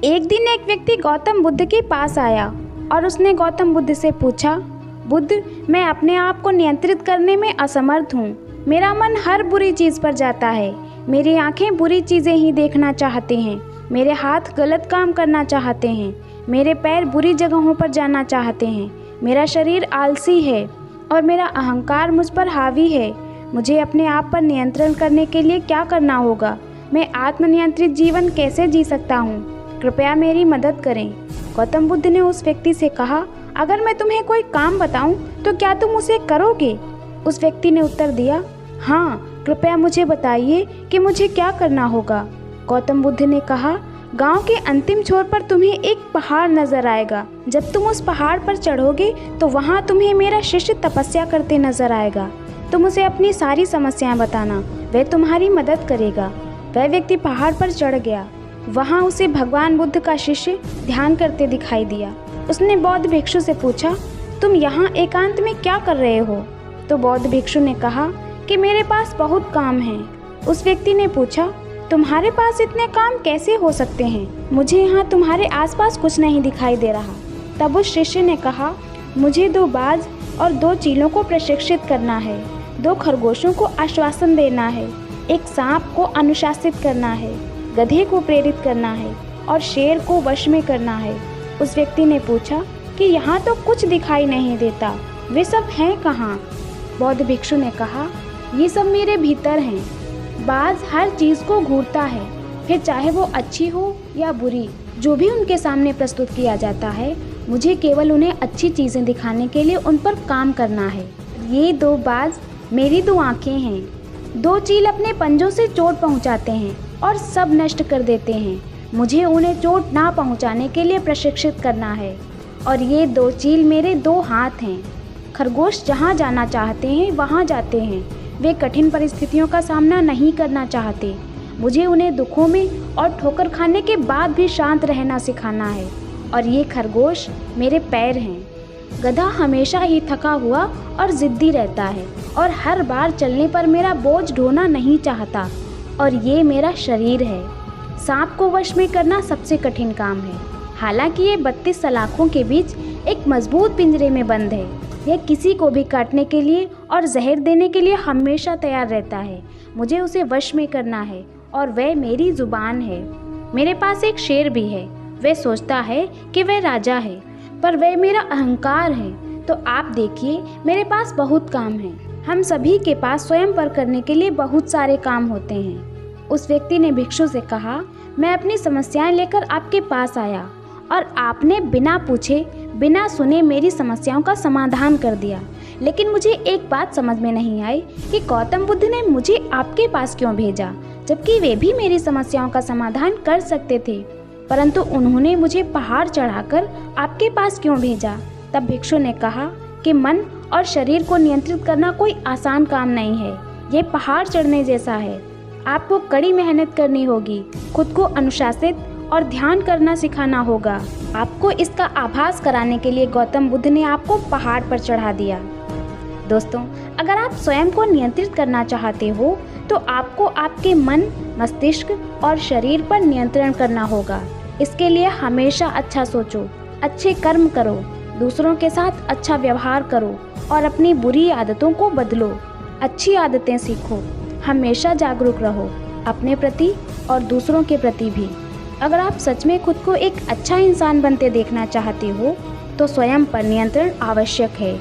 एक दिन एक व्यक्ति गौतम बुद्ध के पास आया और उसने गौतम बुद्ध से पूछा, बुद्ध, मैं अपने आप को नियंत्रित करने में असमर्थ हूँ। मेरा मन हर बुरी चीज़ पर जाता है। मेरी आंखें बुरी चीज़ें ही देखना चाहते हैं। मेरे हाथ गलत काम करना चाहते हैं। मेरे पैर बुरी जगहों पर जाना चाहते हैं। मेरा शरीर आलसी है और मेरा अहंकार मुझ पर हावी है। मुझे अपने आप पर नियंत्रण करने के लिए क्या करना होगा? मैं आत्मनियंत्रित जीवन कैसे जी सकता हूँ? कृपया मेरी मदद करें। गौतम बुद्ध ने उस व्यक्ति से कहा, अगर मैं तुम्हें कोई काम बताऊं तो क्या तुम उसे करोगे? उस व्यक्ति ने उत्तर दिया, हाँ, कृपया मुझे बताइए कि मुझे क्या करना होगा। गौतम बुद्ध ने कहा, गांव के अंतिम छोर पर तुम्हें एक पहाड़ नजर आएगा। जब तुम उस पहाड़ पर चढ़ोगे तो वहां तुम्हें मेरा शिष्य तपस्या करते नजर आएगा। तुम उसे अपनी सारी समस्याएं बताना, वह तुम्हारी मदद करेगा। वह व्यक्ति पहाड़ पर चढ़ गया। वहां उसे भगवान बुद्ध का शिष्य ध्यान करते दिखाई दिया। उसने बौद्ध भिक्षु से पूछा, तुम यहाँ एकांत में क्या कर रहे हो? तो बौद्ध भिक्षु ने कहा कि मेरे पास बहुत काम है। उस व्यक्ति ने पूछा, तुम्हारे पास इतने काम कैसे हो सकते हैं? मुझे यहाँ तुम्हारे आसपास कुछ नहीं दिखाई दे रहा। तब उस शिष्य ने कहा, मुझे 2 बाज और 2 चीलों को प्रशिक्षित करना है, 2 खरगोशों को आश्वासन देना है, एक सांप को अनुशासित करना है, गधे को प्रेरित करना है और शेर को वश में करना है। उस व्यक्ति ने पूछा कि यहाँ तो कुछ दिखाई नहीं देता, वे सब हैं कहाँ? बौद्ध भिक्षु ने कहा, ये सब मेरे भीतर हैं। बाज हर चीज़ को घूरता है, फिर चाहे वो अच्छी हो या बुरी, जो भी उनके सामने प्रस्तुत किया जाता है, मुझे केवल उन्हें अच्छी चीज़ें दिखाने के लिए उन पर काम करना है। ये 2 बाज मेरी 2 आँखें हैं। 2 चील अपने पंजों से चोट पहुँचाते हैं और सब नष्ट कर देते हैं। मुझे उन्हें चोट ना पहुंचाने के लिए प्रशिक्षित करना है। और ये 2 चील मेरे 2 हाथ हैं। खरगोश जहाँ जाना चाहते हैं वहाँ जाते हैं। वे कठिन परिस्थितियों का सामना नहीं करना चाहते। मुझे उन्हें दुखों में और ठोकर खाने के बाद भी शांत रहना सिखाना है। और ये खरगोश मेरे पैर हैं। गधा हमेशा ही थका हुआ और ज़िद्दी रहता है और हर बार चलने पर मेरा बोझ ढोना नहीं चाहता। और ये मेरा शरीर है। सांप को वश में करना सबसे कठिन काम है। हालांकि ये 32 सलाखों के बीच एक मजबूत पिंजरे में बंद है। यह किसी को भी काटने के लिए और जहर देने के लिए हमेशा तैयार रहता है। मुझे उसे वश में करना है और वह मेरी जुबान है। मेरे पास एक शेर भी है। वह सोचता है कि वह राजा है, पर वह मेरा अहंकार है। तो आप देखिए, मेरे पास बहुत काम है। हम सभी के पास स्वयं पर करने के लिए बहुत सारे काम होते हैं। उस व्यक्ति ने भिक्षु से कहा, मैं अपनी समस्याएं लेकर आपके पास आया और आपने बिना पूछे बिना सुने मेरी समस्याओं का समाधान कर दिया। लेकिन मुझे एक बात समझ में नहीं आई कि गौतम बुद्ध ने मुझे आपके पास क्यों भेजा, जबकि वे भी मेरी समस्याओं का समाधान कर सकते थे। परंतु उन्होंने मुझे पहाड़ चढ़ाकर आपके पास क्यों भेजा? तब भिक्षु ने कहा कि मन और शरीर को नियंत्रित करना कोई आसान काम नहीं है। ये पहाड़ चढ़ने जैसा है। आपको कड़ी मेहनत करनी होगी, खुद को अनुशासित और ध्यान करना सिखाना होगा। आपको इसका आभास कराने के लिए गौतम बुद्ध ने आपको पहाड़ पर चढ़ा दिया। दोस्तों, अगर आप स्वयं को नियंत्रित करना चाहते हो तो आपको आपके मन, मस्तिष्क और शरीर पर नियंत्रण करना होगा। इसके लिए हमेशा अच्छा सोचो, अच्छे कर्म करो, दूसरों के साथ अच्छा व्यवहार करो और अपनी बुरी आदतों को बदलो। अच्छी आदतें सीखो। हमेशा जागरूक रहो, अपने प्रति और दूसरों के प्रति भी। अगर आप सच में खुद को एक अच्छा इंसान बनते देखना चाहते हो तो स्वयं पर नियंत्रण आवश्यक है।